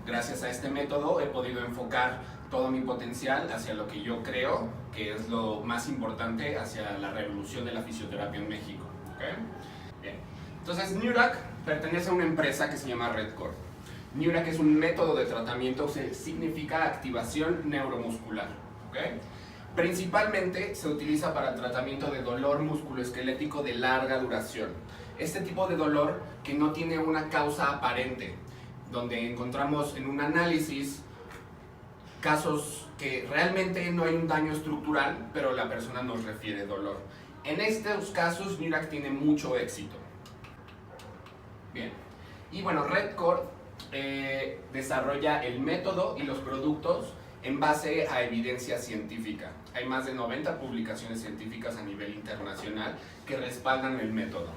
Gracias a este método he podido enfocar todo mi potencial hacia lo que yo creo que es lo más importante, hacia la revolución de la fisioterapia en México. ¿Okay? Bien. Entonces, NEURAC pertenece a una empresa que se llama RedCord. NEURAC es un método de tratamiento que significa activación neuromuscular. ¿Okay? Principalmente se utiliza para el tratamiento de dolor musculoesquelético de larga duración. Este tipo de dolor que no tiene una causa aparente, donde encontramos en un análisis casos que realmente no hay un daño estructural, pero la persona nos refiere dolor. En estos casos, NEURAC tiene mucho éxito. Bien, y bueno, RedCord desarrolla el método y los productos en base a evidencia científica. Hay más de 90 publicaciones científicas a nivel internacional que respaldan el método.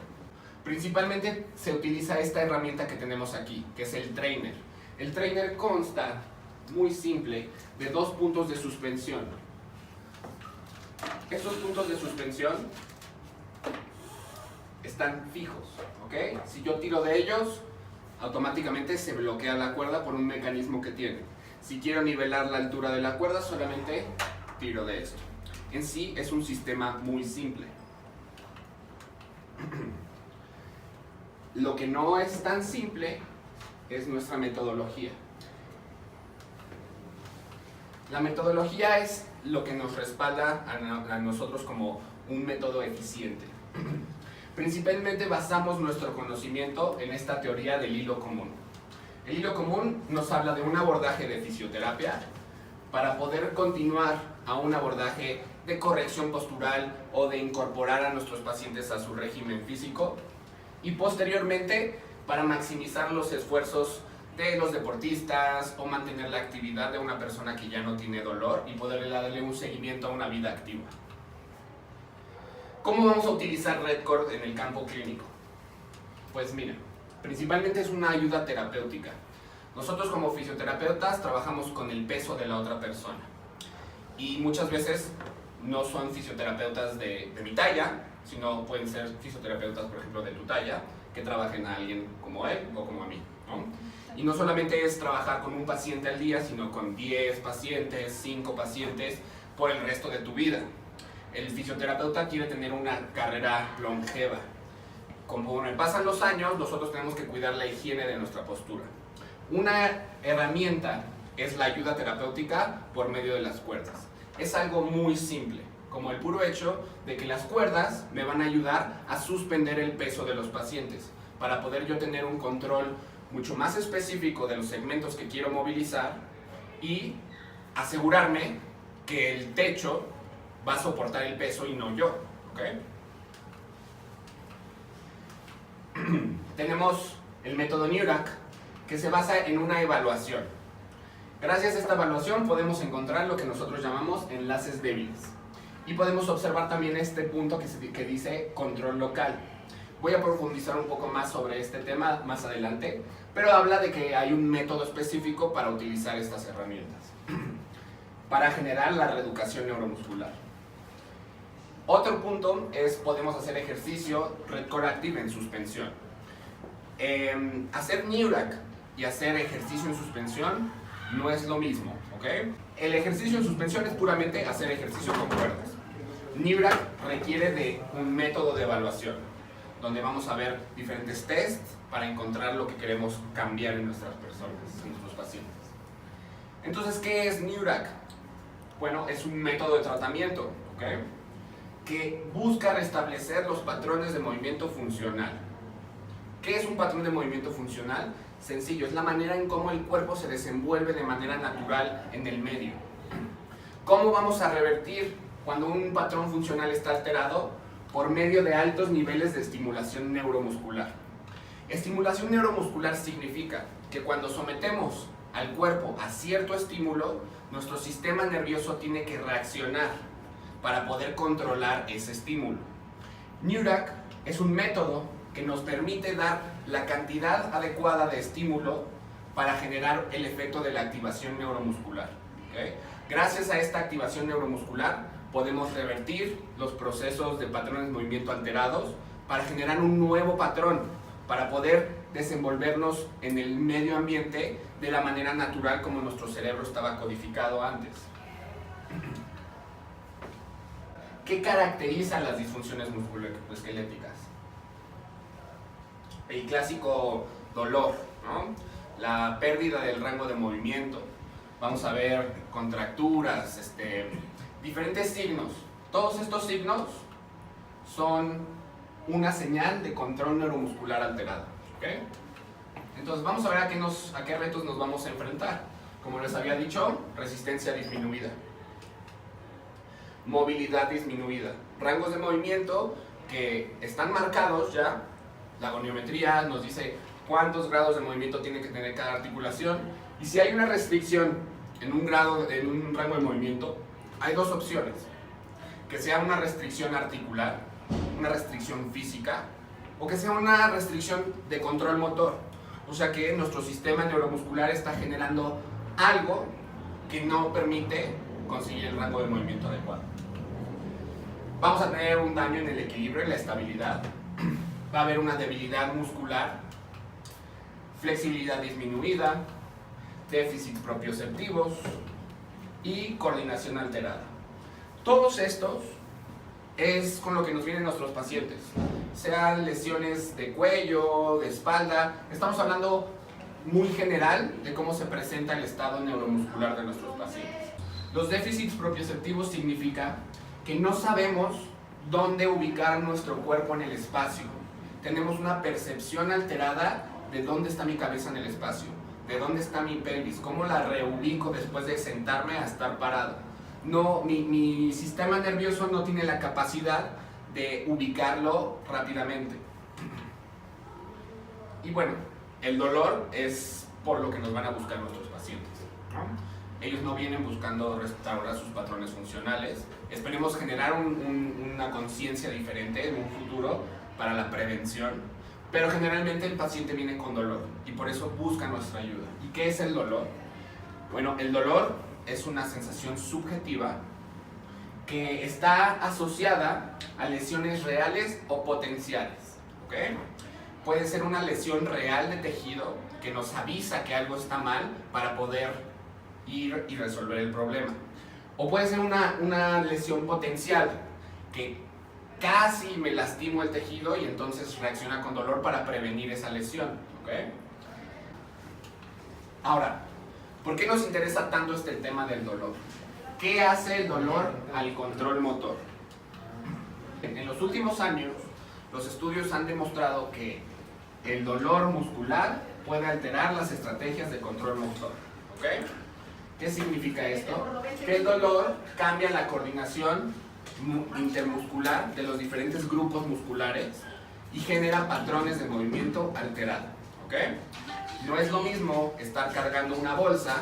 Principalmente se utiliza esta herramienta que tenemos aquí, que es el trainer. El trainer consta, muy simple, de 2 puntos de suspensión. Estos puntos de suspensión están fijos, ¿ok? Si yo tiro de ellos, automáticamente se bloquea la cuerda por un mecanismo que tiene. Si quiero nivelar la altura de la cuerda, solamente tiro de esto. En sí es un sistema muy simple. Lo que no es tan simple es nuestra metodología. La metodología es lo que nos respalda a nosotros como un método eficiente. Principalmente basamos nuestro conocimiento en esta teoría del hilo común. El hilo común nos habla de un abordaje de fisioterapia para poder continuar a un abordaje de corrección postural o de incorporar a nuestros pacientes a su régimen físico y posteriormente para maximizar los esfuerzos de los deportistas o mantener la actividad de una persona que ya no tiene dolor y poderle darle un seguimiento a una vida activa. ¿Cómo vamos a utilizar RedCord en el campo clínico? Pues mira, principalmente es una ayuda terapéutica. Nosotros como fisioterapeutas trabajamos con el peso de la otra persona y muchas veces no son fisioterapeutas de mi talla, sino pueden ser fisioterapeutas, por ejemplo, de tu talla, que trabajen a alguien como él o como a mí, ¿no? Y no solamente es trabajar con un paciente al día, sino con 10 pacientes, 5 pacientes por el resto de tu vida. El fisioterapeuta quiere tener una carrera longeva. Conforme pasan los años, nosotros tenemos que cuidar la higiene de nuestra postura. Una herramienta es la ayuda terapéutica por medio de las cuerdas. Es algo muy simple, como el puro hecho de que las cuerdas me van a ayudar a suspender el peso de los pacientes, para poder yo tener un control mucho más específico de los segmentos que quiero movilizar y asegurarme que el techo va a soportar el peso y no yo, ¿ok? Tenemos el método NEURAC, que se basa en una evaluación. Gracias a esta evaluación podemos encontrar lo que nosotros llamamos enlaces débiles. Y podemos observar también este punto que dice control local. Voy a profundizar un poco más sobre este tema más adelante, pero habla de que hay un método específico para utilizar estas herramientas, para generar la reeducación neuromuscular. Otro punto es, podemos hacer ejercicio RedCord Active en suspensión. Hacer NEURAC y hacer ejercicio en suspensión no es lo mismo, ¿ok? El ejercicio en suspensión es puramente hacer ejercicio con cuerdas. NEURAC requiere de un método de evaluación, donde vamos a ver diferentes tests para encontrar lo que queremos cambiar en nuestras personas, en nuestros pacientes. Entonces, ¿qué es NEURAC? Bueno, es un método de tratamiento, ¿ok?, que busca restablecer los patrones de movimiento funcional. ¿Qué es un patrón de movimiento funcional? Sencillo, es la manera en cómo el cuerpo se desenvuelve de manera natural en el medio. ¿Cómo vamos a revertir cuando un patrón funcional está alterado? Por medio de altos niveles de estimulación neuromuscular. Estimulación neuromuscular significa que cuando sometemos al cuerpo a cierto estímulo, nuestro sistema nervioso tiene que reaccionar para poder controlar ese estímulo. NEURAC es un método que nos permite dar la cantidad adecuada de estímulo para generar el efecto de la activación neuromuscular, ¿okay? Gracias a esta activación neuromuscular podemos revertir los procesos de patrones de movimiento alterados para generar un nuevo patrón para poder desenvolvernos en el medio ambiente de la manera natural como nuestro cerebro estaba codificado antes. ¿Qué caracteriza las disfunciones musculoesqueléticas? El clásico dolor, ¿no? La pérdida del rango de movimiento. Vamos a ver contracturas, diferentes signos. Todos estos signos son una señal de control neuromuscular alterado. ¿Okay? Entonces vamos a ver a qué retos nos vamos a enfrentar. Como les había dicho, resistencia disminuida, movilidad disminuida, rangos de movimiento que están marcados ya. La goniometría nos dice cuántos grados de movimiento tiene que tener cada articulación, y si hay una restricción en un rango de movimiento, hay dos opciones: que sea una restricción articular, una restricción física, o que sea una restricción de control motor, o sea que nuestro sistema neuromuscular está generando algo que no permite conseguir el rango de movimiento adecuado. Vamos a tener un daño en el equilibrio y la estabilidad, va a haber una debilidad muscular, flexibilidad disminuida, déficit propioceptivos y coordinación alterada. Todos estos es con lo que nos vienen nuestros pacientes, sean lesiones de cuello, de espalda. Estamos hablando muy general de cómo se presenta el estado neuromuscular de nuestros pacientes. Los déficits propioceptivos significa que no sabemos dónde ubicar nuestro cuerpo en el espacio. Tenemos una percepción alterada de dónde está mi cabeza en el espacio, de dónde está mi pelvis, cómo la reubico después de sentarme a estar parado. No, mi sistema nervioso no tiene la capacidad de ubicarlo rápidamente. Y bueno, el dolor es por lo que nos van a buscar nuestros pacientes, ¿no? Ellos no vienen buscando restaurar sus patrones funcionales. Esperemos generar una conciencia diferente en un futuro para la prevención, pero generalmente el paciente viene con dolor y por eso busca nuestra ayuda. ¿Y qué es el dolor? Bueno, el dolor es una sensación subjetiva que está asociada a lesiones reales o potenciales, ¿ok? Puede ser una lesión real de tejido que nos avisa que algo está mal para poder ir y resolver el problema. O puede ser una lesión potencial que casi me lastimo el tejido y entonces reacciona con dolor para prevenir esa lesión, ¿ok? Ahora, ¿por qué nos interesa tanto este tema del dolor? ¿Qué hace el dolor al control motor? En los últimos años, los estudios han demostrado que el dolor muscular puede alterar las estrategias de control motor, ¿ok? ¿Qué significa esto? Que el dolor cambia la coordinación intermuscular de los diferentes grupos musculares y genera patrones de movimiento alterado, ¿ok? No es lo mismo estar cargando una bolsa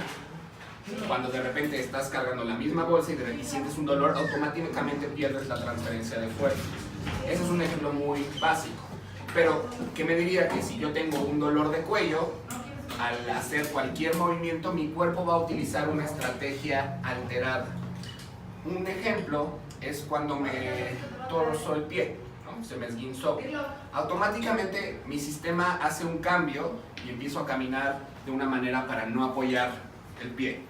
cuando de repente estás cargando la misma bolsa y sientes un dolor, automáticamente pierdes la transferencia de fuerza. Ese es un ejemplo muy básico. Pero, ¿qué me diría? Que si yo tengo un dolor de cuello, al hacer cualquier movimiento, mi cuerpo va a utilizar una estrategia alterada. Un ejemplo es cuando me torzo el pie, ¿no? Se me esguinzó. Automáticamente mi sistema hace un cambio y empiezo a caminar de una manera para no apoyar el pie.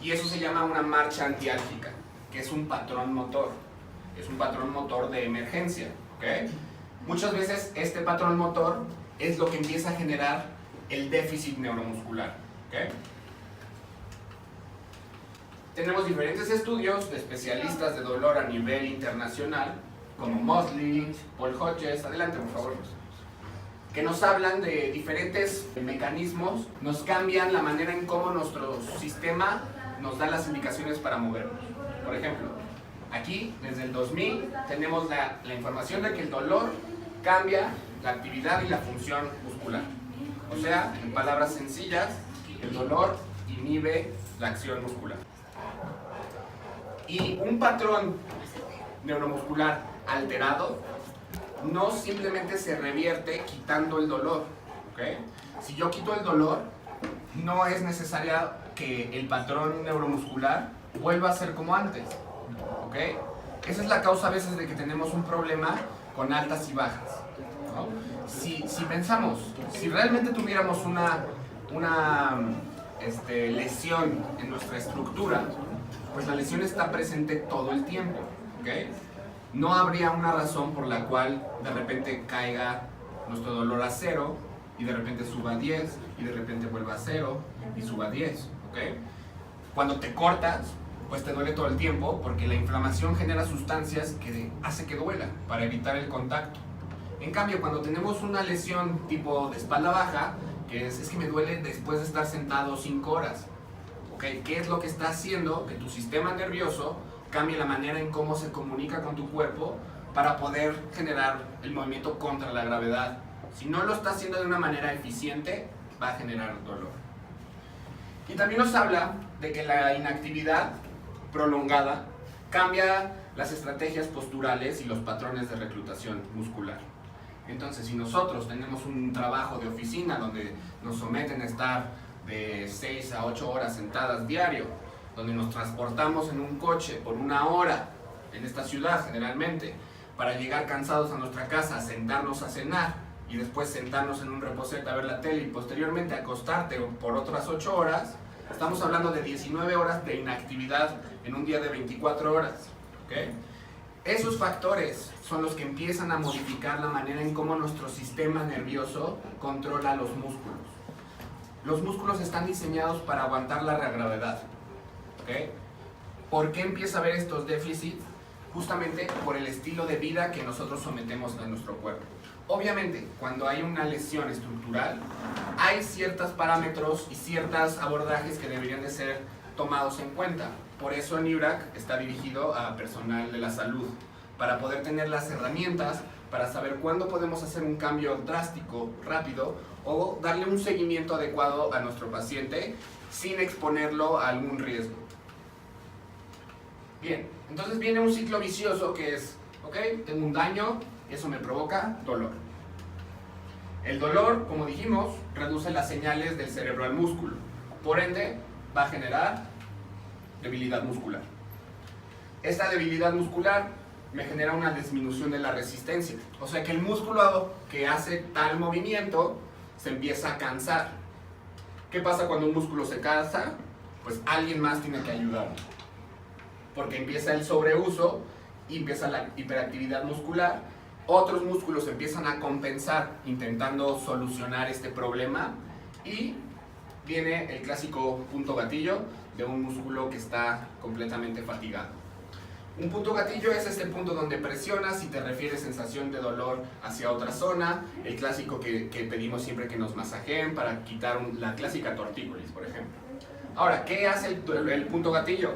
Y eso se llama una marcha antiálgica, que es un patrón motor. Es un patrón motor de emergencia, ¿ok? Muchas veces este patrón motor es lo que empieza a generar el déficit neuromuscular, ¿ok? Tenemos diferentes estudios de especialistas de dolor a nivel internacional, como Mosley, Paul Hodges, adelante por favor, que nos hablan de diferentes mecanismos, nos cambian la manera en cómo nuestro sistema nos da las indicaciones para movernos. Por ejemplo, aquí desde el 2000 tenemos la información de que el dolor cambia la actividad y la función muscular. O sea, en palabras sencillas, el dolor inhibe la acción muscular. Y un patrón neuromuscular alterado no simplemente se revierte quitando el dolor, ¿ok? Si yo quito el dolor, no es necesario que el patrón neuromuscular vuelva a ser como antes, ¿ok? Esa es la causa a veces de que tenemos un problema con altas y bajas, ¿no? si pensamos, si realmente tuviéramos una lesión en nuestra estructura, pues la lesión está presente todo el tiempo, ¿ok? No habría una razón por la cual de repente caiga nuestro dolor a 0 y de repente suba a 10 y de repente vuelva a 0 y suba a 10, ¿ok? Cuando te cortas, pues te duele todo el tiempo porque la inflamación genera sustancias que hace que duela para evitar el contacto. En cambio, cuando tenemos una lesión tipo de espalda baja, que es que me duele después de estar sentado 5 horas, ¿ok? ¿Qué es lo que está haciendo? Que tu sistema nervioso cambie la manera en cómo se comunica con tu cuerpo para poder generar el movimiento contra la gravedad. Si no lo está haciendo de una manera eficiente, va a generar dolor. Y también nos habla de que la inactividad prolongada cambia las estrategias posturales y los patrones de reclutación muscular. Entonces, si nosotros tenemos un trabajo de oficina donde nos someten a estar de 6 a 8 horas sentadas diario, donde nos transportamos en un coche por 1 hora en esta ciudad generalmente, para llegar cansados a nuestra casa, sentarnos a cenar y después sentarnos en un reposete a ver la tele y posteriormente acostarte por otras 8 horas, estamos hablando de 19 horas de inactividad en un día de 24 horas, ¿ok? Esos factores son los que empiezan a modificar la manera en cómo nuestro sistema nervioso controla los músculos. Los músculos están diseñados para aguantar la gravedad, ¿ok? ¿Por qué empieza a haber estos déficits? Justamente por el estilo de vida que nosotros sometemos a nuestro cuerpo. Obviamente, cuando hay una lesión estructural, hay ciertos parámetros y ciertos abordajes que deberían de ser tomados en cuenta. Por eso NIBRAC está dirigido a personal de la salud, para poder tener las herramientas para saber cuándo podemos hacer un cambio drástico, rápido, o darle un seguimiento adecuado a nuestro paciente sin exponerlo a algún riesgo. Bien, entonces viene un ciclo vicioso que es, ok, tengo un daño, eso me provoca dolor. El dolor, como dijimos, reduce las señales del cerebro al músculo, por ende va a generar debilidad muscular. Esta debilidad muscular me genera una disminución de la resistencia, o sea que el músculo que hace tal movimiento se empieza a cansar. ¿Qué pasa cuando un músculo se cansa? Pues alguien más tiene que ayudarlo, porque empieza el sobreuso y empieza la hiperactividad muscular. Otros músculos empiezan a compensar intentando solucionar este problema y viene el clásico punto gatillo de un músculo que está completamente fatigado. Un punto gatillo es este punto donde presionas y te refiere sensación de dolor hacia otra zona, el clásico que pedimos siempre que nos masajeen para quitar la clásica tortícolis, por ejemplo. Ahora, ¿qué hace el punto gatillo?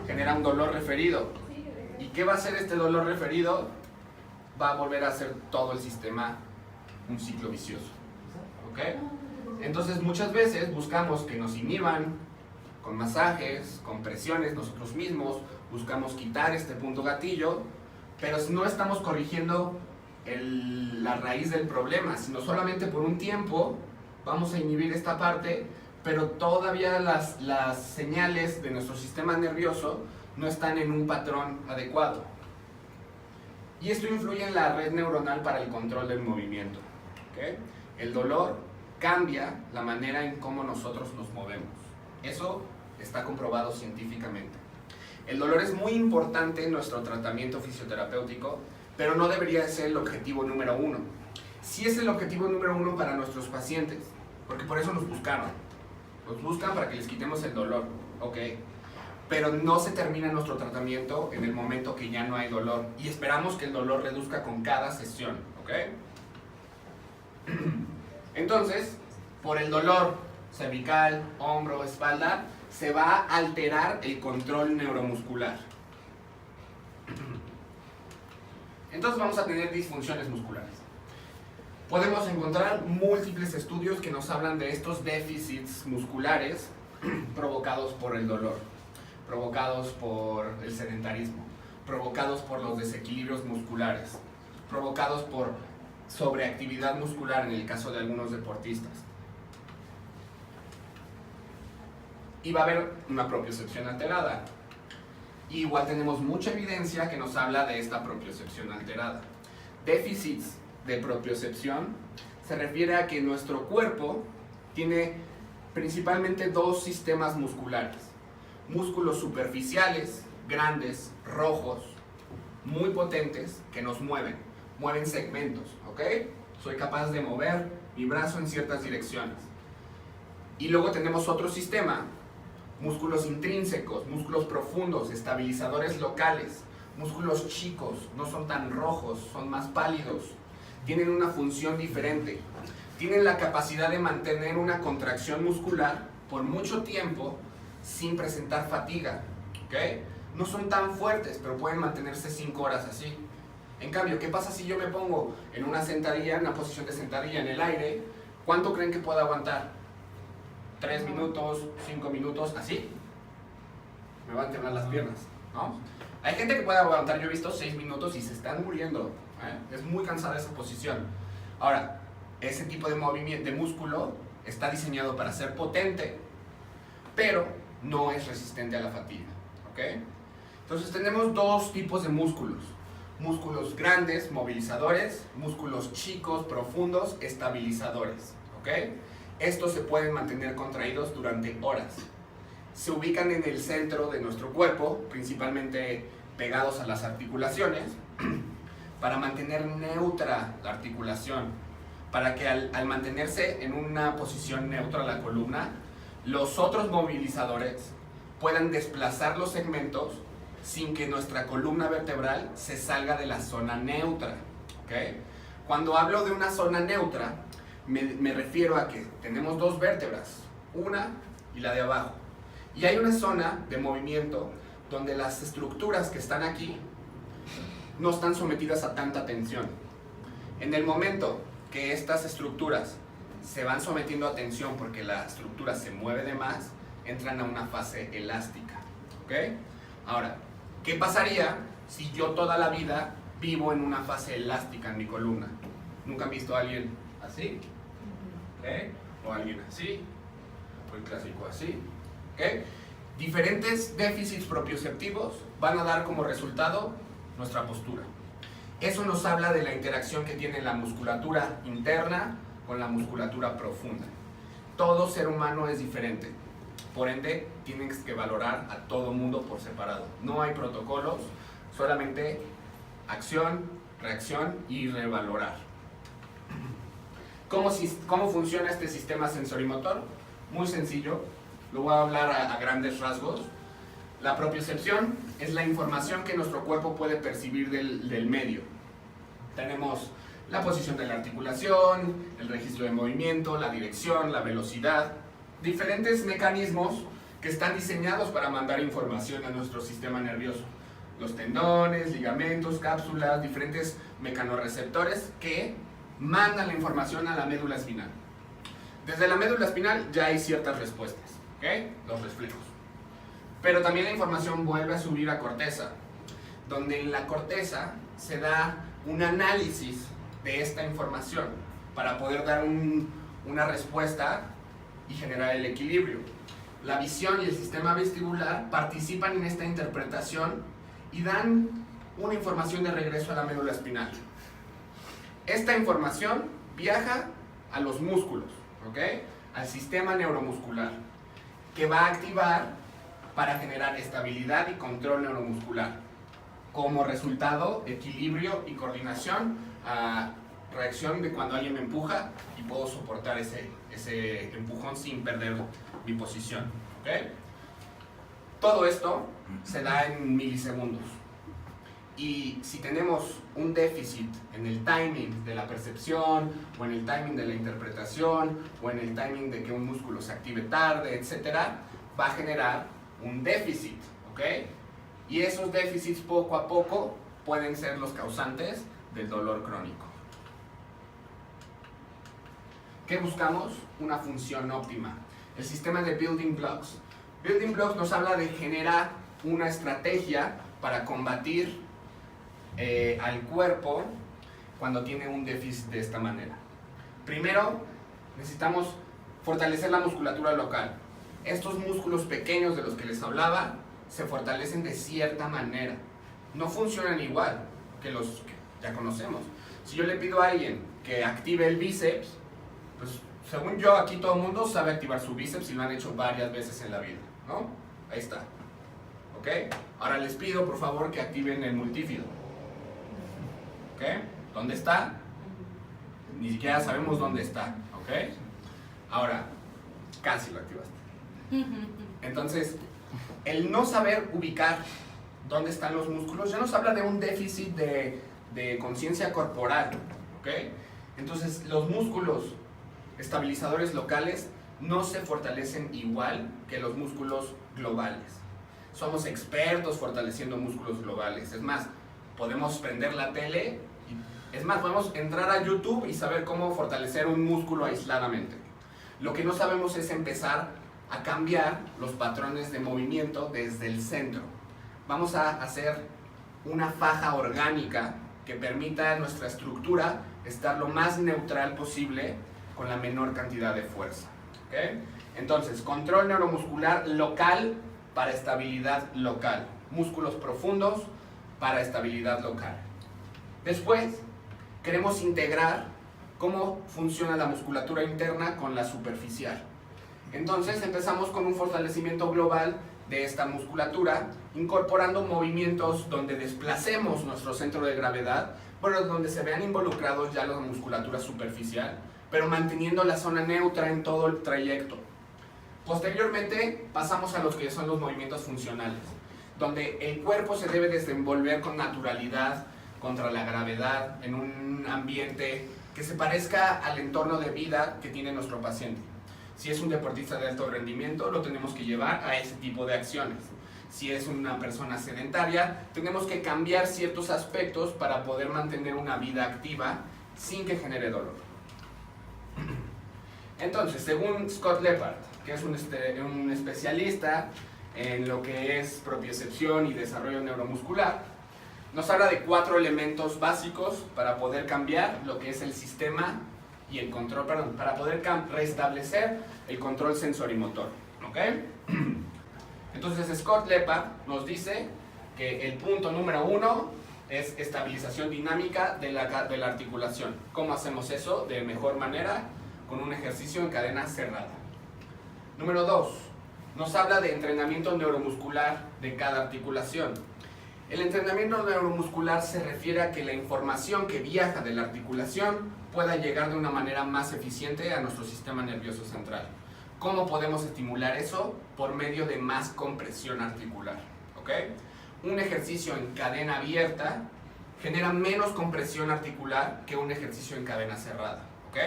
Genera un dolor referido. ¿Y qué va a hacer este dolor referido? Va a volver a hacer todo el sistema un ciclo vicioso, ¿ok? Entonces muchas veces buscamos que nos inhiban con masajes, con presiones nosotros mismos, buscamos quitar este punto gatillo, pero no estamos corrigiendo la raíz del problema, sino solamente por un tiempo vamos a inhibir esta parte, pero todavía las señales de nuestro sistema nervioso no están en un patrón adecuado. Y esto influye en la red neuronal para el control del movimiento, ¿okay? El dolor cambia la manera en cómo nosotros nos movemos. Eso está comprobado científicamente. El dolor es muy importante en nuestro tratamiento fisioterapéutico, pero no debería ser el objetivo número 1. Sí es el objetivo número 1 para nuestros pacientes, porque por eso nos buscaron. Nos buscan para que les quitemos el dolor, ¿ok? Pero no se termina nuestro tratamiento en el momento que ya no hay dolor y esperamos que el dolor reduzca con cada sesión, ¿ok? Entonces, por el dolor cervical, hombro, espalda, se va a alterar el control neuromuscular. Entonces vamos a tener disfunciones musculares. Podemos encontrar múltiples estudios que nos hablan de estos déficits musculares provocados por el dolor, provocados por el sedentarismo, provocados por los desequilibrios musculares, provocados por sobreactividad muscular en el caso de algunos deportistas. Y va a haber una propiocepción alterada. Igual tenemos mucha evidencia que nos habla de esta propiocepción alterada. Déficits de propiocepción se refiere a que nuestro cuerpo tiene principalmente dos sistemas musculares. Músculos superficiales, grandes, rojos, muy potentes, que nos mueven segmentos, ¿ok? Soy capaz de mover mi brazo en ciertas direcciones. Y luego tenemos otro sistema, músculos intrínsecos, músculos profundos, estabilizadores locales, músculos chicos, no son tan rojos, son más pálidos, tienen una función diferente, tienen la capacidad de mantener una contracción muscular por mucho tiempo sin presentar fatiga, ¿ok? No son tan fuertes, pero pueden mantenerse 5 horas así. En cambio, ¿qué pasa si yo me pongo en una sentadilla, en una posición de sentadilla en el aire? ¿Cuánto creen que pueda aguantar? 3 minutos, 5 minutos, así. Me van a temblar las piernas, ¿no? Hay gente que puede aguantar, yo he visto 6 minutos y se están muriendo, ¿eh? Es muy cansada esa posición. Ahora, ese tipo de movimiento, de músculo, está diseñado para ser potente, pero no es resistente a la fatiga, ¿ok? Entonces tenemos dos tipos de músculos. Músculos grandes, movilizadores, músculos chicos, profundos, estabilizadores, ¿ok? Estos se pueden mantener contraídos durante horas. Se ubican en el centro de nuestro cuerpo, principalmente pegados a las articulaciones, para mantener neutra la articulación, para que al mantenerse en una posición neutra la columna, los otros movilizadores puedan desplazar los segmentos sin que nuestra columna vertebral se salga de la zona neutra, ¿ok? Cuando hablo de una zona neutra, me refiero a que tenemos dos vértebras, una y la de abajo, y hay una zona de movimiento donde las estructuras que están aquí no están sometidas a tanta tensión. En el momento que estas estructuras se van sometiendo a tensión porque la estructura se mueve de más, entran a una fase elástica, ¿ok? Ahora, ¿qué pasaría si yo toda la vida vivo en una fase elástica en mi columna? ¿Nunca han visto a alguien así? ¿Okay? O alguien así, o el clásico así, ¿okay? Diferentes déficits propioceptivos van a dar como resultado nuestra postura. Eso nos habla de la interacción que tiene la musculatura interna con la musculatura profunda. Todo ser humano es diferente, por ende tienes que valorar a todo mundo por separado. No hay protocolos, solamente acción, reacción y revalorar. ¿Cómo funciona este sistema sensorimotor? Muy sencillo, lo voy a hablar a grandes rasgos. La propiocepción es la información que nuestro cuerpo puede percibir del medio. Tenemos la posición de la articulación, el registro de movimiento, la dirección, la velocidad, diferentes mecanismos que están diseñados para mandar información a nuestro sistema nervioso. Los tendones, ligamentos, cápsulas, diferentes mecanorreceptores que mandan la información a la médula espinal. Desde la médula espinal ya hay ciertas respuestas, ¿ok? Los reflejos. Pero también la información vuelve a subir a corteza, donde en la corteza se da un análisis de esta información para poder dar una respuesta y generar el equilibrio. La visión y el sistema vestibular participan en esta interpretación y dan una información de regreso a la médula espinal. Esta información viaja a los músculos, ¿ok? Al sistema neuromuscular, que va a activar para generar estabilidad y control neuromuscular. Como resultado, equilibrio y coordinación a reacción de cuando alguien me empuja y puedo soportar ese empujón sin perder mi posición, ¿ok? Todo esto se da en milisegundos. Y si tenemos un déficit en el timing de la percepción, o en el timing de la interpretación, o en el timing de que un músculo se active tarde, etc., va a generar un déficit, ¿ok? Y esos déficits poco a poco pueden ser los causantes del dolor crónico. ¿Qué buscamos? Una función óptima. El sistema de Building Blocks. Building Blocks nos habla de generar una estrategia para combatir al cuerpo cuando tiene un déficit de esta manera. Primero, necesitamos fortalecer la musculatura local. Estos músculos pequeños de los que les hablaba se fortalecen de cierta manera. No funcionan igual que los que ya conocemos. Si yo le pido a alguien que active el bíceps, pues según yo aquí todo el mundo sabe activar su bíceps y lo han hecho varias veces en la vida, ¿no? Ahí está. ¿Ok? Ahora les pido por favor que activen el multífido. ¿Ok? ¿Dónde está? Ni siquiera sabemos dónde está. ¿Ok? Ahora, casi lo activaste. Entonces, el no saber ubicar dónde están los músculos ya nos habla de un déficit de conciencia corporal. ¿Ok? Entonces, los músculos estabilizadores locales no se fortalecen igual que los músculos globales. Somos expertos fortaleciendo músculos globales. Es más, podemos prender la tele, es más, podemos entrar a YouTube y saber cómo fortalecer un músculo aisladamente. Lo que no sabemos es empezar a cambiar los patrones de movimiento desde el centro. Vamos a hacer una faja orgánica que permita a nuestra estructura estar lo más neutral posible con la menor cantidad de fuerza. ¿Okay? Entonces, control neuromuscular local para estabilidad local. Músculos profundos para estabilidad local. Después, queremos integrar cómo funciona la musculatura interna con la superficial. Entonces, empezamos con un fortalecimiento global de esta musculatura, incorporando movimientos donde desplacemos nuestro centro de gravedad, pero donde se vean involucrados ya la musculatura superficial, pero manteniendo la zona neutra en todo el trayecto. Posteriormente pasamos a los que son los movimientos funcionales, donde el cuerpo se debe desenvolver con naturalidad contra la gravedad en un ambiente que se parezca al entorno de vida que tiene nuestro paciente. Si es un deportista de alto rendimiento, lo tenemos que llevar a ese tipo de acciones. Si es una persona sedentaria, tenemos que cambiar ciertos aspectos para poder mantener una vida activa sin que genere dolor. Entonces, según Scott Leopard, que es un especialista en lo que es propiocepción y desarrollo neuromuscular, nos habla de 4 elementos básicos para poder cambiar lo que es el sistema y el control, para poder restablecer el control sensorimotor. ¿Ok? Entonces, Scott Leopard nos dice que el punto número 1 es estabilización dinámica de la articulación. ¿Cómo hacemos eso de mejor manera? Con un ejercicio en cadena cerrada. Número 2, nos habla de entrenamiento neuromuscular de cada articulación. El entrenamiento neuromuscular se refiere a que la información que viaja de la articulación pueda llegar de una manera más eficiente a nuestro sistema nervioso central. ¿Cómo podemos estimular eso? Por medio de más compresión articular. ¿Ok? Un ejercicio en cadena abierta genera menos compresión articular que un ejercicio en cadena cerrada. ¿Ok?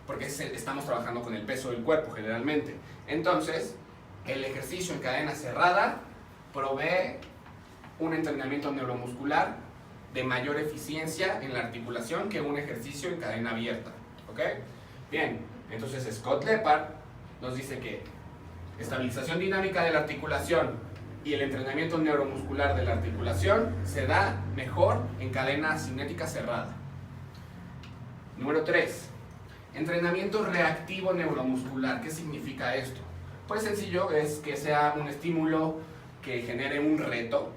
Porque estamos trabajando con el peso del cuerpo generalmente. Entonces, el ejercicio en cadena cerrada provee un entrenamiento neuromuscular de mayor eficiencia en la articulación que un ejercicio en cadena abierta. ¿Ok? Bien, entonces Scott Leopard nos dice que estabilización dinámica de la articulación y el entrenamiento neuromuscular de la articulación se da mejor en cadena cinética cerrada. Número 3. Entrenamiento reactivo neuromuscular. ¿Qué significa esto? Pues sencillo, es que sea un estímulo que genere un reto,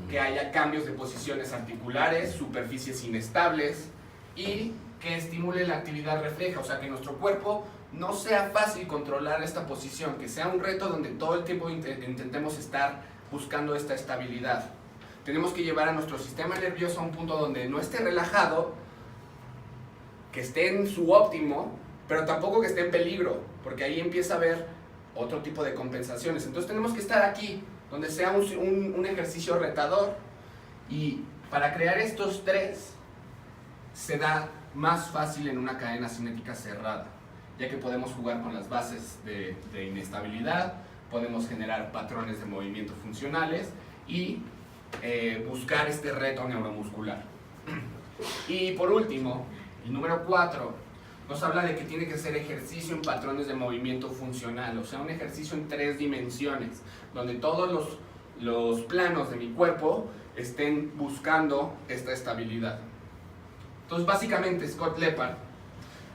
que haya cambios de posiciones articulares, superficies inestables y que estimule la actividad refleja, o sea que nuestro cuerpo no sea fácil controlar esta posición, que sea un reto donde todo el tiempo intentemos estar buscando esta estabilidad. Tenemos que llevar a nuestro sistema nervioso a un punto donde no esté relajado, que esté en su óptimo, pero tampoco que esté en peligro, porque ahí empieza a haber otro tipo de compensaciones. Entonces tenemos que estar aquí, donde sea un ejercicio retador, y para crear estos 3 se da más fácil en una cadena cinética cerrada, ya que podemos jugar con las bases de inestabilidad, podemos generar patrones de movimiento funcionales y buscar este reto neuromuscular. Y por último, el número 4 nos habla de que tiene que ser ejercicio en patrones de movimiento funcional, o sea, un ejercicio en 3 dimensiones, donde todos los planos de mi cuerpo estén buscando esta estabilidad. Entonces, básicamente, Scott Leopard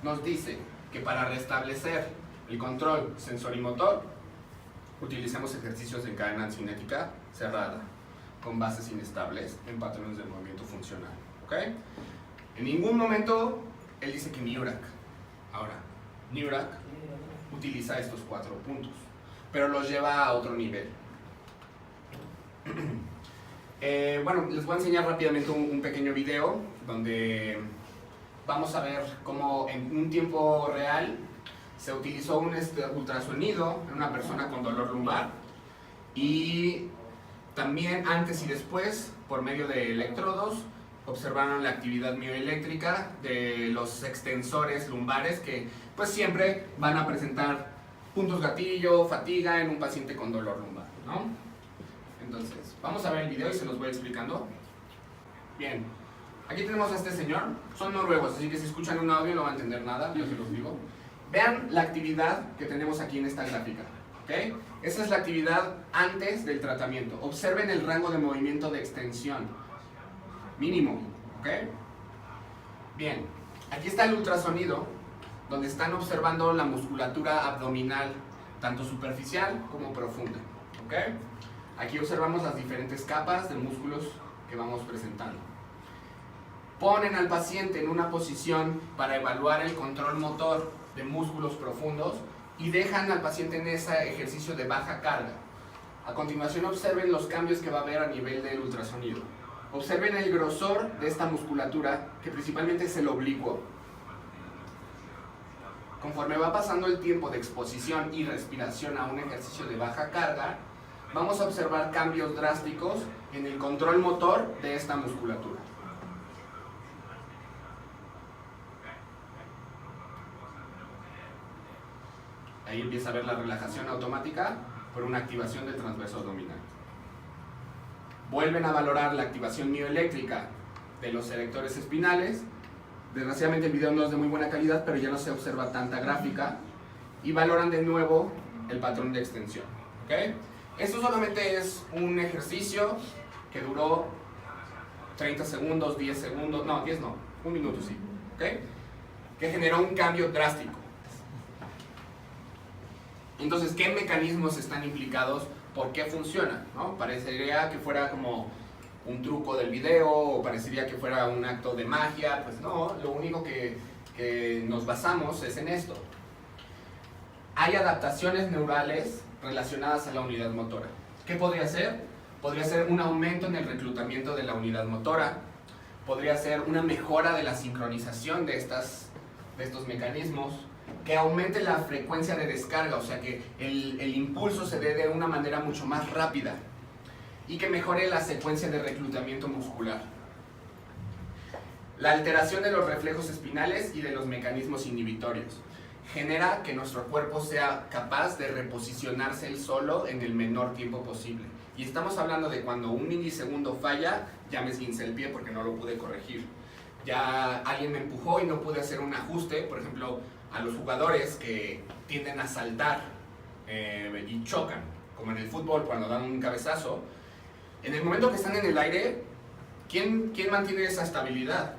nos dice que para restablecer el control sensorimotor, utilicemos ejercicios en cadena cinética cerrada, con bases inestables en patrones de movimiento funcional. ¿Ok? En ningún momento él dice que Neurak. Ahora, Neurak utiliza estos 4 puntos, pero los lleva a otro nivel. Bueno, les voy a enseñar rápidamente un pequeño video donde vamos a ver cómo en un tiempo real se utilizó un ultrasonido en una persona con dolor lumbar y también antes y después, por medio de electrodos, observaron la actividad mioeléctrica de los extensores lumbares que pues siempre van a presentar puntos gatillo, fatiga en un paciente con dolor lumbar, ¿no? Entonces, vamos a ver el video y se los voy explicando. Bien, aquí tenemos a este señor, son noruegos, así que si escuchan un audio no van a entender nada, yo se los digo. Vean la actividad que tenemos aquí en esta gráfica, ¿ok? Esa es la actividad antes del tratamiento. Observen el rango de movimiento de extensión, mínimo, ¿ok? Bien, aquí está el ultrasonido, donde están observando la musculatura abdominal, tanto superficial como profunda, ¿ok? Aquí observamos las diferentes capas de músculos que vamos presentando. Ponen al paciente en una posición para evaluar el control motor de músculos profundos y dejan al paciente en ese ejercicio de baja carga. A continuación observen los cambios que va a haber a nivel del ultrasonido. Observen el grosor de esta musculatura, que principalmente es el oblicuo. Conforme va pasando el tiempo de exposición y respiración a un ejercicio de baja carga, vamos a observar cambios drásticos en el control motor de esta musculatura. Ahí empieza a ver la relajación automática por una activación del transverso abdominal. Vuelven a valorar la activación mioeléctrica de los erectores espinales. Desgraciadamente el video no es de muy buena calidad, pero ya no se observa tanta gráfica. Y valoran de nuevo el patrón de extensión, ¿ok? Esto solamente es un ejercicio que duró 30 segundos, 10 segundos, no, 10 no, un minuto sí, ¿ok? Que generó un cambio drástico. Entonces, ¿qué mecanismos están implicados? ¿Por qué funciona? ¿No? Parecería que fuera como un truco del video o parecería que fuera un acto de magia. Pues no, lo único que nos basamos es en esto. Hay adaptaciones neurales relacionadas a la unidad motora. ¿Qué podría ser? Podría ser un aumento en el reclutamiento de la unidad motora. Podría ser una mejora de la sincronización de estos mecanismos. Que aumente la frecuencia de descarga, o sea que el impulso se dé de una manera mucho más rápida y que mejore la secuencia de reclutamiento muscular. La alteración de los reflejos espinales y de los mecanismos inhibitorios genera que nuestro cuerpo sea capaz de reposicionarse él solo en el menor tiempo posible. Y estamos hablando de cuando un milisegundo falla, ya me esguincé el pie porque no lo pude corregir. Ya alguien me empujó y no pude hacer un ajuste, por ejemplo, a los jugadores que tienden a saltar y chocan, como en el fútbol cuando dan un cabezazo. En el momento que están en el aire, ¿quién mantiene esa estabilidad?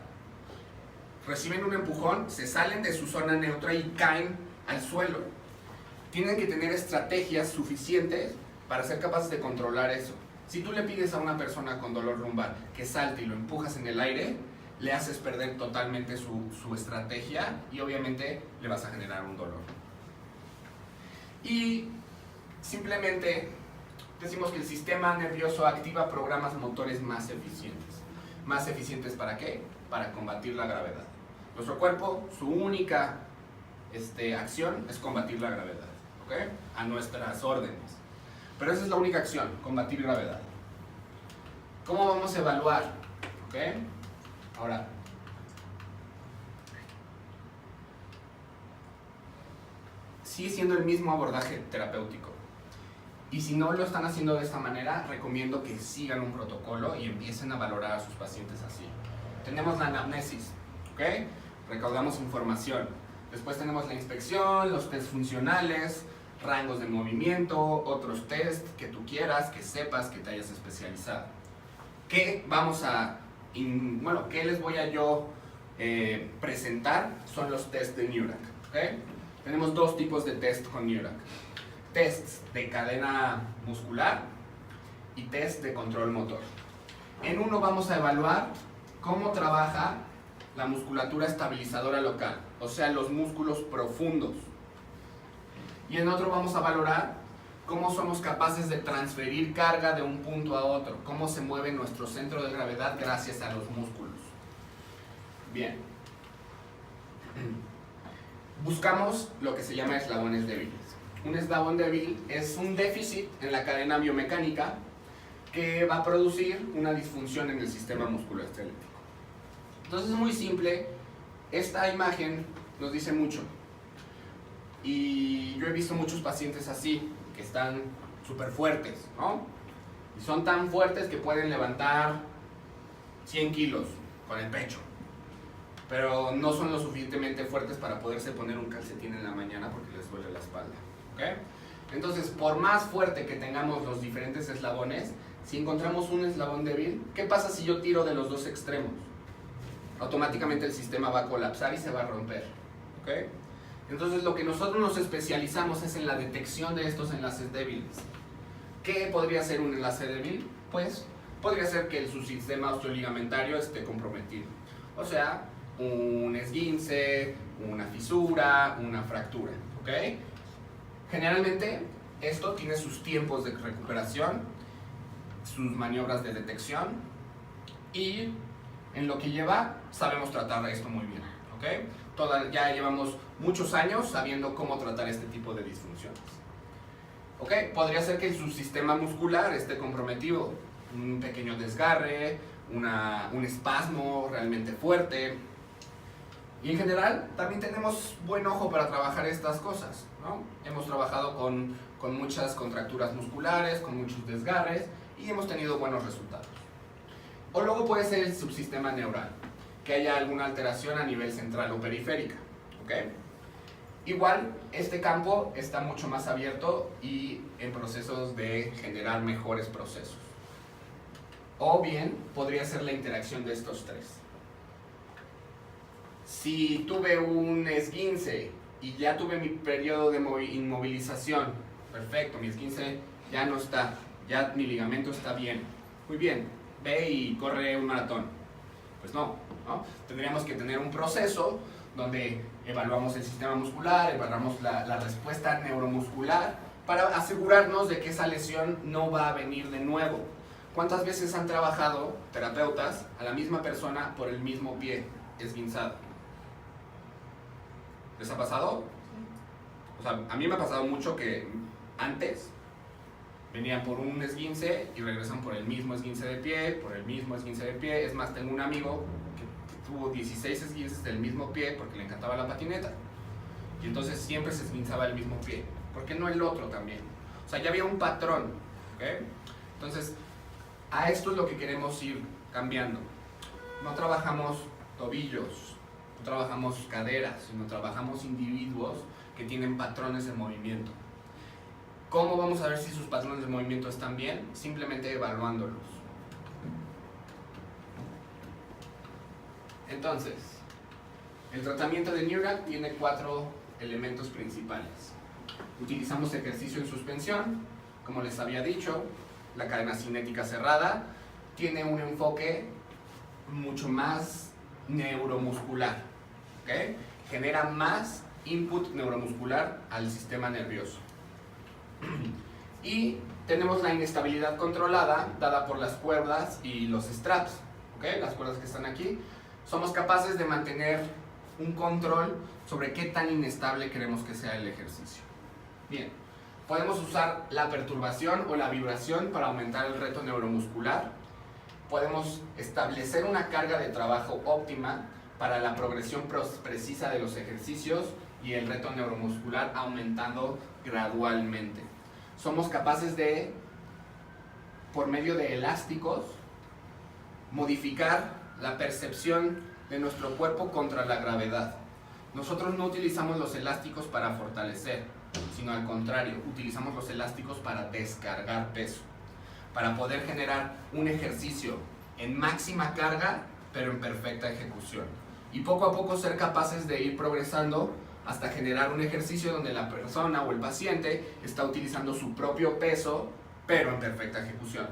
Reciben un empujón, se salen de su zona neutra y caen al suelo. Tienen que tener estrategias suficientes para ser capaces de controlar eso. Si tú le pides a una persona con dolor lumbar que salte y lo empujas en el aire, le haces perder totalmente su estrategia y obviamente le vas a generar un dolor. Y simplemente decimos que el sistema nervioso activa programas motores más eficientes. ¿Más eficientes para qué? Para combatir la gravedad. Nuestro cuerpo, su única acción es combatir la gravedad, ¿ok? A nuestras órdenes. Pero esa es la única acción, combatir gravedad. ¿Cómo vamos a evaluar? ¿Ok? Ahora, sigue siendo el mismo abordaje terapéutico. Y si no lo están haciendo de esta manera, recomiendo que sigan un protocolo y empiecen a valorar a sus pacientes así. Tenemos la anamnesis, ¿ok? Recaudamos información. Después tenemos la inspección, los test funcionales, rangos de movimiento, otros test que tú quieras, que sepas, que te hayas especializado. ¿Qué vamos a ¿qué les voy a yo presentar? Son los tests de Neurak, ¿okay? Tenemos dos tipos de test con Neurak. Tests de cadena muscular y test de control motor. En uno vamos a evaluar cómo trabaja la musculatura estabilizadora local, o sea, los músculos profundos. Y en otro vamos a valorar cómo somos capaces de transferir carga de un punto a otro, cómo se mueve nuestro centro de gravedad gracias a los músculos. Bien. Buscamos lo que se llama eslabones débiles. Un eslabón débil es un déficit en la cadena biomecánica que va a producir una disfunción en el sistema musculoesquelético. Entonces es muy simple, esta imagen nos dice mucho. Y yo he visto muchos pacientes así, que están súper fuertes, ¿no? Y son tan fuertes que pueden levantar 100 kilos con el pecho, pero no son lo suficientemente fuertes para poderse poner un calcetín en la mañana porque les duele la espalda, ¿ok? Entonces, por más fuerte que tengamos los diferentes eslabones, si encontramos un eslabón débil, ¿qué pasa si yo tiro de los dos extremos? Automáticamente el sistema va a colapsar y se va a romper, ¿ok? Entonces lo que nosotros nos especializamos es en la detección de estos enlaces débiles. ¿Qué podría ser un enlace débil? Pues podría ser que el subsistema osteoligamentario esté comprometido. O sea, un esguince, una fisura, una fractura, ¿ok? Generalmente esto tiene sus tiempos de recuperación, sus maniobras de detección y en lo que lleva sabemos tratar esto muy bien, ¿ok? Ya llevamos muchos años sabiendo cómo tratar este tipo de disfunciones. ¿Ok? Podría ser que el subsistema muscular esté comprometido, un pequeño desgarre, un espasmo realmente fuerte. Y en general también tenemos buen ojo para trabajar estas cosas, ¿no? Hemos trabajado con muchas contracturas musculares, con muchos desgarres y hemos tenido buenos resultados. O luego puede ser el subsistema neural, que haya alguna alteración a nivel central o periférica, ¿ok? Igual, este campo está mucho más abierto y en procesos de generar mejores procesos. O bien, podría ser la interacción de estos tres. Si tuve un esguince y ya tuve mi periodo de inmovilización, perfecto, mi esguince ya no está, ya mi ligamento está bien. Muy bien, ve y corre un maratón. Pues no, ¿no? Tendríamos que tener un proceso donde evaluamos el sistema muscular, evaluamos la respuesta neuromuscular para asegurarnos de que esa lesión no va a venir de nuevo. ¿Cuántas veces han trabajado terapeutas a la misma persona por el mismo pie esguinzado? ¿Les ha pasado? O sea, a mí me ha pasado mucho que antes venían por un esguince y regresan por el mismo esguince de pie, por el mismo esguince de pie. Es más, tengo un amigo que tuvo 16 esguinces del mismo pie porque le encantaba la patineta. Y entonces siempre se esguinzaba el mismo pie. ¿Por qué no el otro también? O sea, ya había un patrón, ¿ok? Entonces, a esto es lo que queremos ir cambiando. No trabajamos tobillos, no trabajamos caderas, sino trabajamos individuos que tienen patrones de movimiento. ¿Cómo vamos a ver si sus patrones de movimiento están bien? Simplemente evaluándolos. Entonces, el tratamiento de Neurac tiene 4 elementos principales. Utilizamos ejercicio en suspensión, como les había dicho, la cadena cinética cerrada tiene un enfoque mucho más neuromuscular, ¿okay? Genera más input neuromuscular al sistema nervioso. Y tenemos la inestabilidad controlada dada por las cuerdas y los straps, ¿okay? Las cuerdas que están aquí. Somos capaces de mantener un control sobre qué tan inestable queremos que sea el ejercicio. Bien, podemos usar la perturbación o la vibración para aumentar el reto neuromuscular. Podemos establecer una carga de trabajo óptima para la progresión precisa de los ejercicios y el reto neuromuscular aumentando gradualmente. Somos capaces de, por medio de elásticos, modificar la percepción de nuestro cuerpo contra la gravedad. Nosotros no utilizamos los elásticos para fortalecer, sino al contrario, utilizamos los elásticos para descargar peso, para poder generar un ejercicio en máxima carga, pero en perfecta ejecución. Y poco a poco ser capaces de ir progresando hasta generar un ejercicio donde la persona o el paciente está utilizando su propio peso, pero en perfecta ejecución.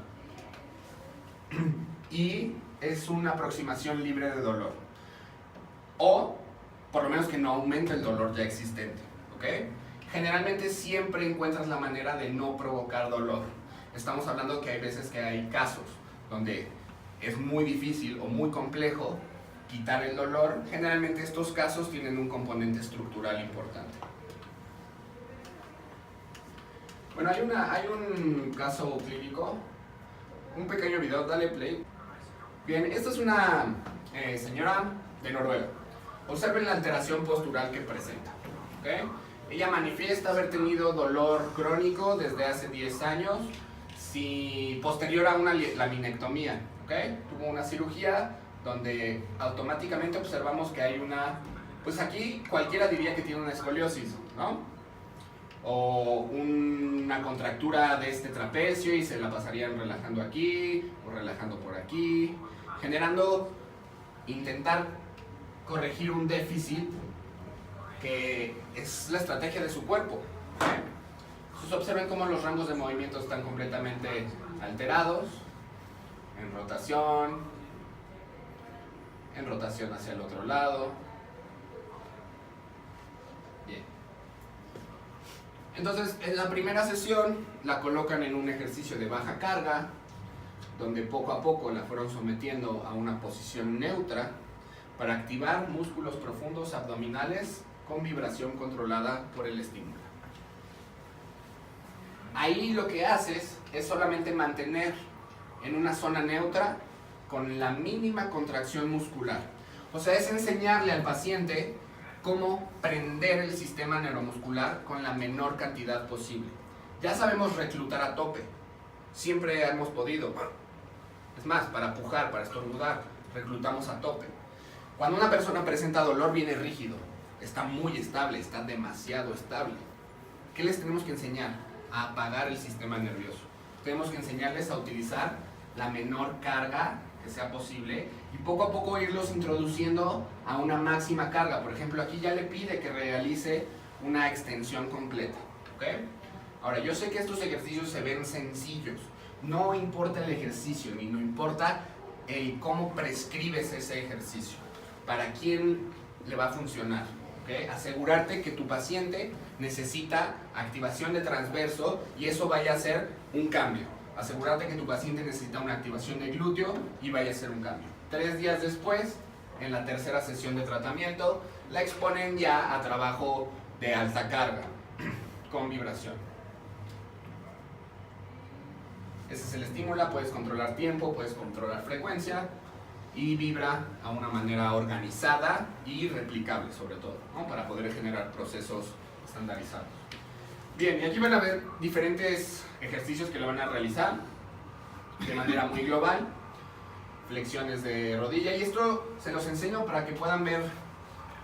Y es una aproximación libre de dolor. o por lo menos que no aumente el dolor ya existente, ¿ok? Generalmente siempre encuentras la manera de no provocar dolor. Estamos hablando que hay veces que hay casos donde es muy difícil o muy complejo quitar el dolor. Generalmente estos casos tienen un componente estructural importante. Bueno, hay un caso clínico, un pequeño video, dale play. Bien, esta es una señora de Noruega. Observen la alteración postural que presenta, ¿okay? Ella manifiesta haber tenido dolor crónico desde hace 10 años, posterior a una laminectomía, ¿okay? Tuvo una cirugía donde automáticamente observamos que hay pues aquí cualquiera diría que tiene una escoliosis, ¿no? O una contractura de este trapecio y se la pasarían relajando aquí o relajando por aquí, intentar corregir un déficit que es la estrategia de su cuerpo. Entonces observen cómo los rangos de movimiento están completamente alterados, en rotación hacia el otro lado. Bien. Entonces en la primera sesión la colocan en un ejercicio de baja carga, donde poco a poco la fueron sometiendo a una posición neutra para activar músculos profundos abdominales con vibración controlada por el estímulo. Ahí lo que haces es solamente mantener en una zona neutra con la mínima contracción muscular. O sea, es enseñarle al paciente cómo prender el sistema neuromuscular con la menor cantidad posible. Ya sabemos reclutar a tope, siempre hemos podido. Es más, para pujar, para estornudar, reclutamos a tope. Cuando una persona presenta dolor, viene rígido, está muy estable, está demasiado estable. ¿Qué les tenemos que enseñar? A apagar el sistema nervioso. Tenemos que enseñarles a utilizar la menor carga que sea posible y poco a poco irlos introduciendo a una máxima carga. Por ejemplo, aquí ya le pide que realice una extensión completa, ¿ok? Ahora, yo sé que estos ejercicios se ven sencillos. No importa el ejercicio, ni no importa el cómo prescribes ese ejercicio, para quién le va a funcionar, ¿okay? Asegurarte que tu paciente necesita activación de transverso y eso vaya a ser un cambio. Asegurarte que tu paciente necesita una activación de glúteo y vaya a ser un cambio. 3 días después, en la tercera sesión de tratamiento, la exponen ya a trabajo de alta carga, con vibración. Ese es el estímulo, puedes controlar tiempo, puedes controlar frecuencia y vibra a una manera organizada y replicable sobre todo, ¿no? Para poder generar procesos estandarizados. Bien, y aquí van a ver diferentes ejercicios que lo van a realizar de manera muy global. Flexiones de rodilla, y esto se los enseño para que puedan ver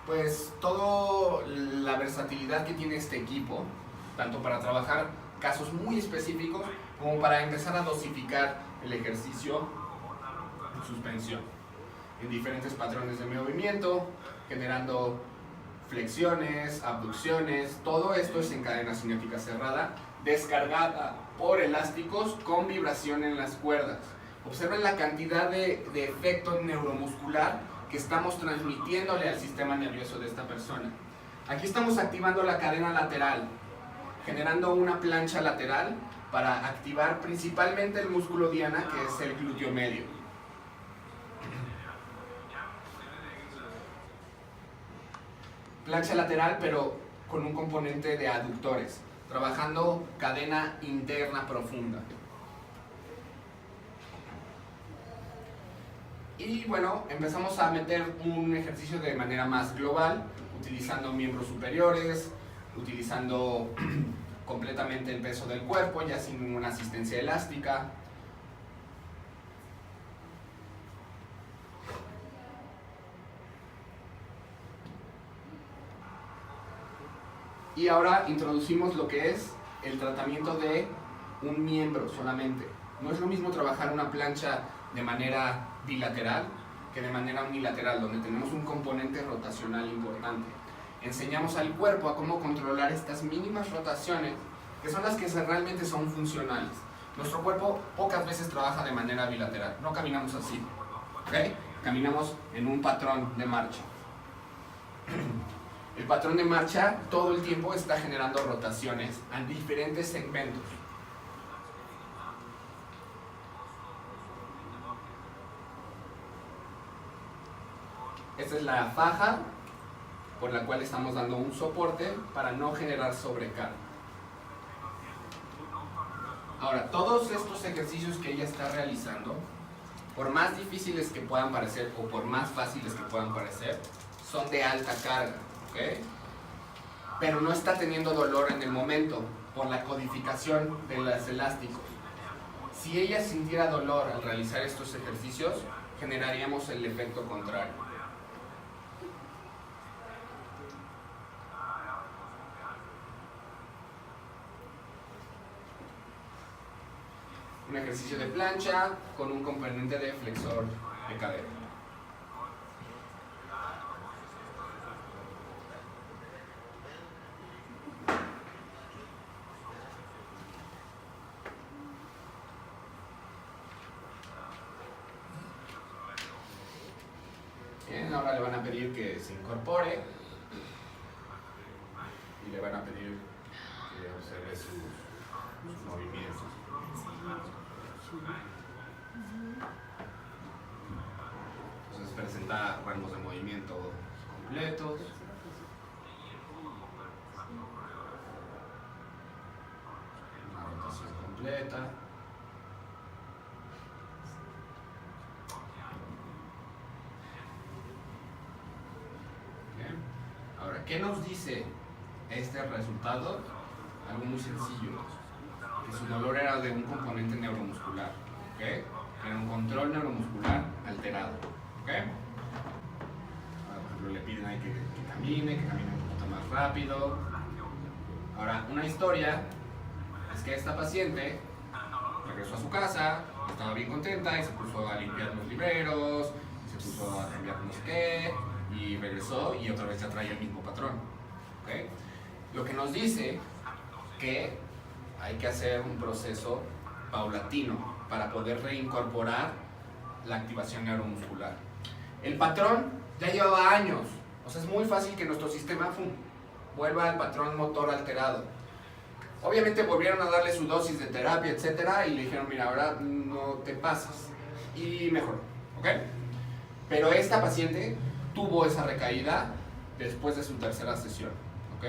pues toda la versatilidad que tiene este equipo, tanto para trabajar casos muy específicos como para empezar a dosificar el ejercicio en suspensión en diferentes patrones de movimiento, generando flexiones, abducciones. Todo esto es en cadena cinética cerrada, descargada por elásticos con vibración en las cuerdas. Observen la cantidad de efecto neuromuscular que estamos transmitiéndole al sistema nervioso de esta persona. Aquí estamos activando la cadena lateral, generando una plancha lateral para activar principalmente el músculo diana, que es el glúteo medio. Plancha lateral, pero con un componente de aductores, trabajando cadena interna profunda. Y bueno, empezamos a meter un ejercicio de manera más global, utilizando miembros superiores, utilizando completamente el peso del cuerpo, ya sin ninguna asistencia elástica. Y ahora introducimos lo que es el tratamiento de un miembro solamente. No es lo mismo trabajar una plancha de manera bilateral que de manera unilateral, donde tenemos un componente rotacional importante. Enseñamos al cuerpo a cómo controlar estas mínimas rotaciones, que son las que realmente son funcionales. Nuestro cuerpo pocas veces trabaja de manera bilateral, no caminamos así, ¿okay? Caminamos en un patrón de marcha. El patrón de marcha todo el tiempo está generando rotaciones en diferentes segmentos. Esta es la faja por la cual estamos dando un soporte para no generar sobrecarga. Ahora, todos estos ejercicios que ella está realizando, por más difíciles que puedan parecer o por más fáciles que puedan parecer, son de alta carga, ¿ok? Pero no está teniendo dolor en el momento por la codificación de los elásticos. Si ella sintiera dolor al realizar estos ejercicios, generaríamos el efecto contrario. Un ejercicio de plancha con un componente de flexor de cadera. Bien, ahora le van a pedir que se incorpore y le van a pedir que observe sus movimientos. Entonces presenta rangos de movimiento completos. Una rotación completa. Bien. Ahora, ¿qué nos dice este resultado? Algo muy sencillo. Que su dolor era de un componente neuromuscular, ¿ok? Era un control neuromuscular alterado, ¿ok? Ahora, por ejemplo, le piden ahí que camine un poquito más rápido. Ahora, una historia es que esta paciente regresó a su casa, estaba bien contenta y se puso a limpiar los libreros, se puso a cambiar no sé qué, y regresó y otra vez ya traía el mismo patrón, ¿ok? Lo que nos dice que hay que hacer un proceso paulatino para poder reincorporar la activación neuromuscular. El patrón ya llevaba años, o sea, es muy fácil que nuestro sistema vuelva al patrón motor alterado. Obviamente volvieron a darle su dosis de terapia, etcétera, y le dijeron, mira, ahora no te pasas, y mejoró, ¿ok? Pero esta paciente tuvo esa recaída después de su tercera sesión, ¿ok?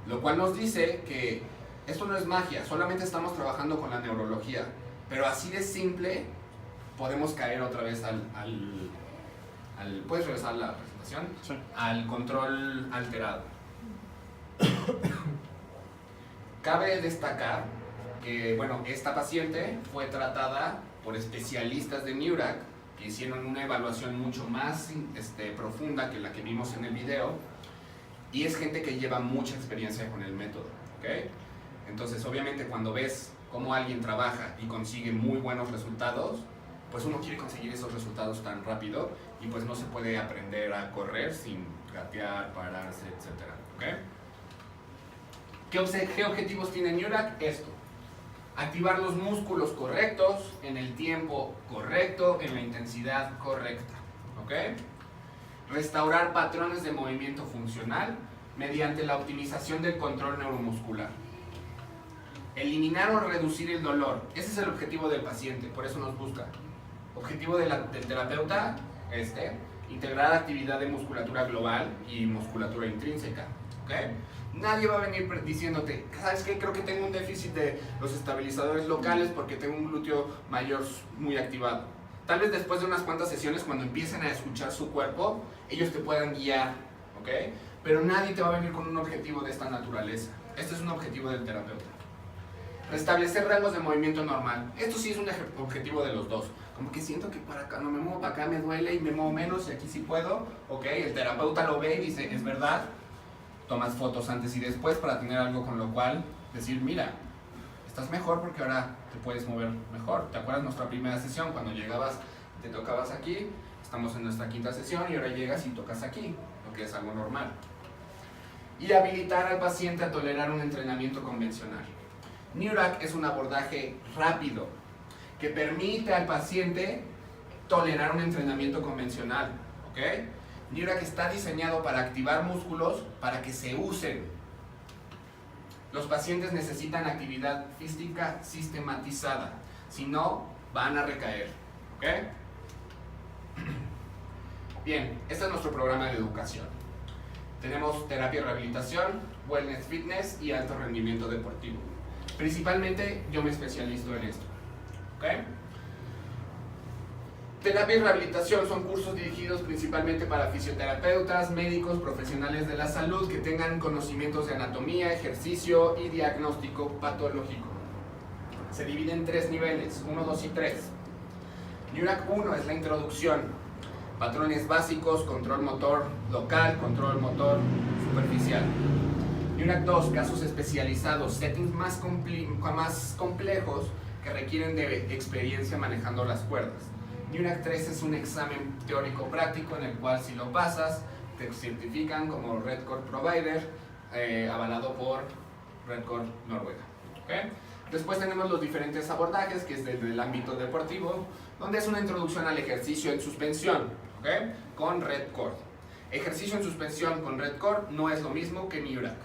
Lo cual nos dice que esto no es magia, solamente estamos trabajando con la neurología, pero así de simple podemos caer otra vez ¿puedes regresar a la presentación? Sí. Al control alterado. Cabe destacar que, bueno, esta paciente fue tratada por especialistas de Neurac que hicieron una evaluación mucho más profunda que la que vimos en el video, y es gente que lleva mucha experiencia con el método, ¿ok? Entonces, obviamente, cuando ves cómo alguien trabaja y consigue muy buenos resultados, pues uno quiere conseguir esos resultados tan rápido y pues no se puede aprender a correr sin gatear, pararse, etc. ¿Okay? ¿Qué objetivos tiene Neurac? Esto. Activar los músculos correctos, en el tiempo correcto, en la intensidad correcta. ¿Okay? Restaurar patrones de movimiento funcional mediante la optimización del control neuromuscular. Eliminar o reducir el dolor. Ese es el objetivo del paciente, por eso nos busca. Objetivo del terapeuta, integrar actividad de musculatura global y musculatura intrínseca. ¿Okay? Nadie va a venir diciéndote, ¿sabes qué? Creo que tengo un déficit de los estabilizadores locales porque tengo un glúteo mayor muy activado. Tal vez después de unas cuantas sesiones, cuando empiecen a escuchar su cuerpo, ellos te puedan guiar, ¿ok? Pero nadie te va a venir con un objetivo de esta naturaleza. Este es un objetivo del terapeuta. Restablecer rangos de movimiento normal. Esto sí es un objetivo de los dos. Como que siento que para acá no me muevo, para acá me duele y me muevo menos y aquí sí puedo, ¿ok? El terapeuta lo ve y dice, es verdad. Tomas fotos antes y después para tener algo con lo cual decir, mira, estás mejor porque ahora te puedes mover mejor. ¿Te acuerdas nuestra primera sesión? Cuando llegabas, te tocabas aquí, estamos en nuestra quinta sesión y ahora llegas y tocas aquí, lo que es algo normal. Y habilitar al paciente a tolerar un entrenamiento convencional. Neurac es un abordaje rápido que permite al paciente tolerar un entrenamiento convencional, ¿ok? NEURAC está diseñado para activar músculos para que se usen. Los pacientes necesitan actividad física sistematizada, si no, van a recaer. ¿Ok? Bien, este es nuestro programa de educación. Tenemos terapia y rehabilitación, wellness fitness y alto rendimiento deportivo. Principalmente yo me especializo en esto. ¿Ok? Terapia y rehabilitación son cursos dirigidos principalmente para fisioterapeutas, médicos, profesionales de la salud que tengan conocimientos de anatomía, ejercicio y diagnóstico patológico. Se divide en 3 niveles, 1, 2 y 3. NEURAC 1 es la introducción, patrones básicos, control motor local, control motor superficial. NEURAC 2, casos especializados, settings más complejos que requieren de experiencia manejando las cuerdas. NEURAC 3 es un examen teórico práctico en el cual si lo pasas te certifican como Red Cord Provider, avalado por Red Cord Noruega. ¿Okay? Después tenemos los diferentes abordajes, que es desde el ámbito deportivo, donde es una introducción al ejercicio en suspensión, ¿okay? Con Red Cord. Ejercicio en suspensión con Red Cord no es lo mismo que NEURAC.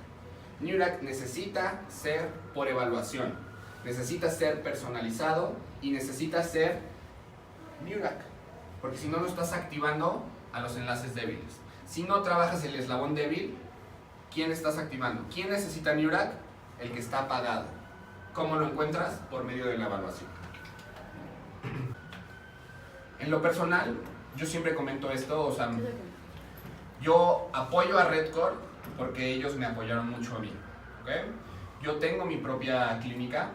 NEURAC necesita ser por evaluación, necesita ser personalizado y necesita ser NEURAC, porque si no, no estás activando a los enlaces débiles. Si no trabajas el eslabón débil, ¿quién estás activando? ¿Quién necesita NEURAC? El que está apagado. ¿Cómo lo encuentras? Por medio de la evaluación. En lo personal, yo siempre comento esto, o sea, yo apoyo a Red Cord porque ellos me apoyaron mucho a mí. ¿Okay? Yo tengo mi propia clínica.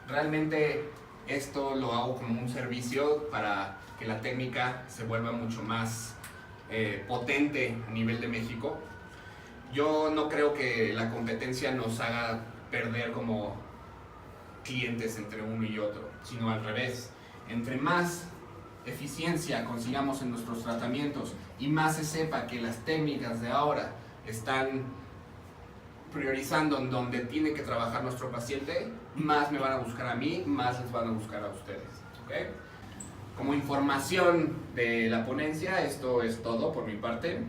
Realmente esto lo hago como un servicio para que la técnica se vuelva mucho más potente a nivel de México. Yo no creo que la competencia nos haga perder como clientes entre uno y otro, sino al revés. Entre más eficiencia consigamos en nuestros tratamientos y más se sepa que las técnicas de ahora están priorizando en donde tiene que trabajar nuestro paciente, más me van a buscar a mí, más les van a buscar a ustedes. ¿Okay? Como información de la ponencia, esto es todo por mi parte.